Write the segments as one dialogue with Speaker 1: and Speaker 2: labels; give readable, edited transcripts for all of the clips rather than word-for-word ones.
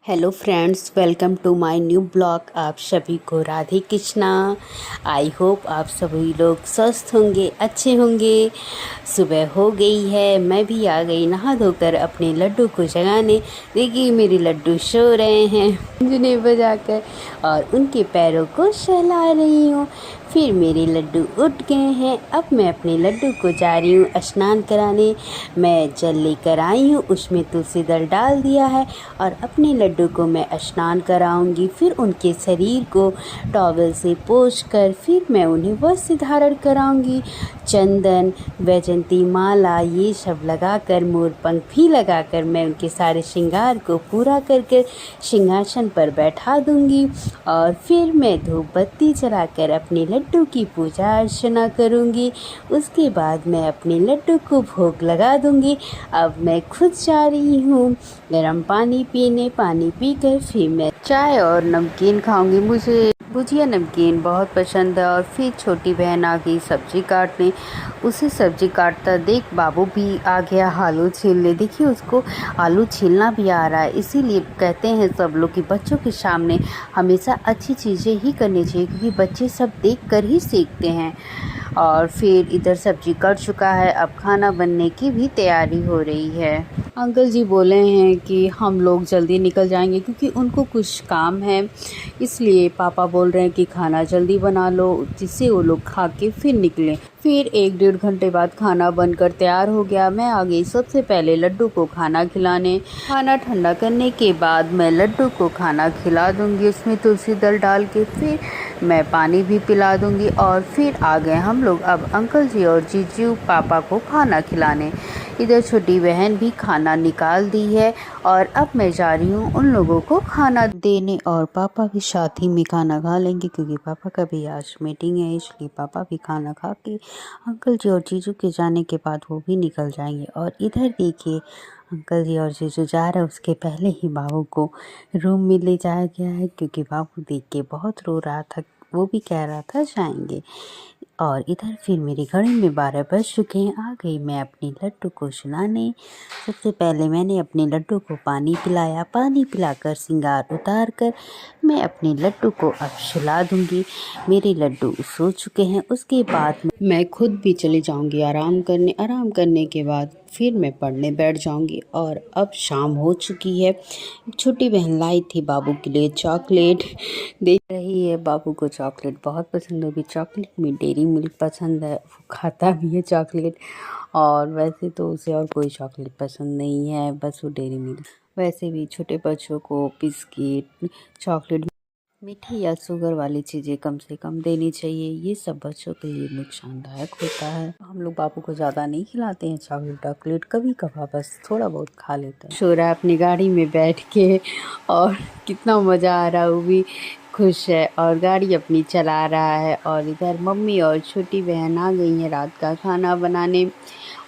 Speaker 1: Hello friends, welcome to my new blog. आप सभी को राधे कृष्णा। आई होप आप सभी लोग स्वस्थ होंगे, अच्छे होंगे। सुबह हो गई है, मैं भी आ गई नहा धोकर अपने लड्डू को जगाने। देखिए मेरे लड्डू सो रहे हैं झुनझुने बजाकर और उनके पैरों को सहला रही हूँ। फिर मेरे लड्डू उठ गए हैं। अब मैं अपने लड्डू को जा रही हूँ स्नान कराने। मैं जल लेकर आई हूँ, उसमें तुलसी दल डाल दिया है और अपने लड्डू को मैं स्नान कराऊंगी। फिर उनके शरीर को टॉवल से पोंछ कर फिर मैं उन्हें वस्त्र धारण कराऊंगी। चंदन, वैजंती माला ये सब लगाकर, मोर पंख भी लगाकर मैं उनके सारे श्रृंगार को पूरा करके सिंहासन पर बैठा दूंगी। और फिर मैं धूप बत्ती जलाकर अपने लड्डू की पूजा अर्चना करूंगी। उसके बाद मैं अपने लड्डू को भोग लगा दूंगी। अब मैं खुद जा रही हूँ गर्म पानी पीने। पानी पीकर फिर मैं चाय और नमकीन खाऊंगी। मुझे भुजिया नमकीन बहुत पसंद है। और फिर छोटी बहन आ गई सब्जी काटने। उसे सब्जी काटता देख बाबू भी आ गया आलू छीलने। देखिए उसको आलू छीलना भी आ रहा है। इसीलिए कहते हैं सब लोग कि बच्चों के सामने हमेशा अच्छी चीज़ें ही करनी चाहिए, क्योंकि बच्चे सब देख कर ही सीखते हैं। और फिर इधर सब्जी कट चुका है, अब खाना बनने की भी तैयारी हो रही है। अंकल जी बोले हैं कि हम लोग जल्दी निकल जाएंगे क्योंकि उनको कुछ काम है, इसलिए पापा बोल रहे हैं कि खाना जल्दी बना लो जिससे वो लोग खा के फिर निकलें। फिर 1-1.5 घंटे बाद खाना बनकर तैयार हो गया। मैं आ गई सबसे पहले लड्डू को खाना खिलाने। खाना ठंडा करने के बाद मैं लड्डू को खाना खिला दूंगी, उसमें तुलसी दल डाल के। फिर मैं पानी भी पिला दूंगी। और फिर आ गए हम लोग अब अंकल जी और जीजू पापा को खाना खिलाने। इधर छोटी बहन भी खाना निकाल दी है और अब मैं जा रही हूँ उन लोगों को खाना देने। और पापा भी साथ ही में खाना खा लेंगे क्योंकि पापा का भी आज मीटिंग है, इसलिए पापा भी खाना खा के अंकल जी और जीजू के जाने के बाद वो भी निकल जाएंगे। और इधर देखिए अंकल जी और जीजू जा रहे हैं, उसके पहले ही बाबू को रूम में ले जाया गया है क्योंकि बाबू देख के बहुत रो रहा था। वो भी कह रहा था जाएंगे। और इधर फिर मेरी घड़ी में 12 बज चुके हैं। आ गई मैं अपने लड्डू को सुलाने। सबसे पहले मैंने अपने लड्डू को पानी पिलाया। पानी पिलाकर श्रृंगार उतार कर मैं अपने लड्डू को अब सुला दूंगी। मेरे लड्डू सो चुके हैं। उसके बाद मैं खुद भी चले जाऊंगी आराम करने। आराम करने के बाद फिर मैं पढ़ने बैठ जाऊंगी। और अब शाम हो चुकी है। छोटी बहन लाई थी बाबू के लिए चॉकलेट। देख रही है, बाबू को चॉकलेट बहुत पसंद है। भी चॉकलेट में डेयरी मिल्क पसंद है, वो खाता भी है चॉकलेट। और वैसे तो उसे और कोई चॉकलेट पसंद नहीं है, बस वो डेयरी मिल्क। वैसे भी छोटे बच्चों को बिस्किट, चॉकलेट, मीठी या शुगर वाली चीज़ें कम से कम देनी चाहिए। ये सब बच्चों के लिए नुकसानदायक होता है। हम लोग बाबू को ज़्यादा नहीं खिलाते हैं चॉकलेट, कभी कभार बस थोड़ा बहुत खा लेते हैं। सो रहा है अपनी गाड़ी में बैठ के और कितना मज़ा आ रहा है, वो भी खुश है और गाड़ी अपनी चला रहा है। और इधर मम्मी और छोटी बहन आ गई हैं रात का खाना बनाने।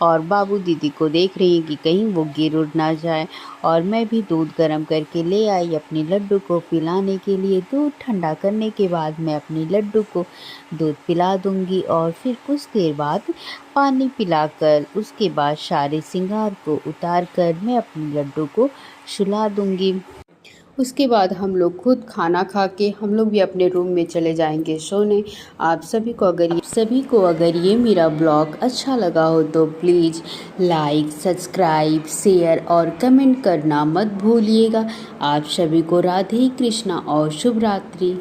Speaker 1: और बाबू दीदी को देख रही हैं कि कहीं वो गिर उड़ ना जाए। और मैं भी दूध गर्म करके ले आई अपने लड्डू को पिलाने के लिए। दूध ठंडा करने के बाद मैं अपने लड्डू को दूध पिला दूंगी। और फिर कुछ देर बाद पानी पिलाकर उसके बाद सारे श्रृंगार को उतार कर मैं अपने लड्डू को सुला दूंगी। उसके बाद हम लोग खुद खाना खा के हम लोग भी अपने रूम में चले जाएंगे सोने। आप सभी को अगर ये मेरा ब्लॉग अच्छा लगा हो तो प्लीज़ लाइक, सब्सक्राइब, शेयर और कमेंट करना मत भूलिएगा। आप सभी को राधे कृष्णा और शुभ रात्रि।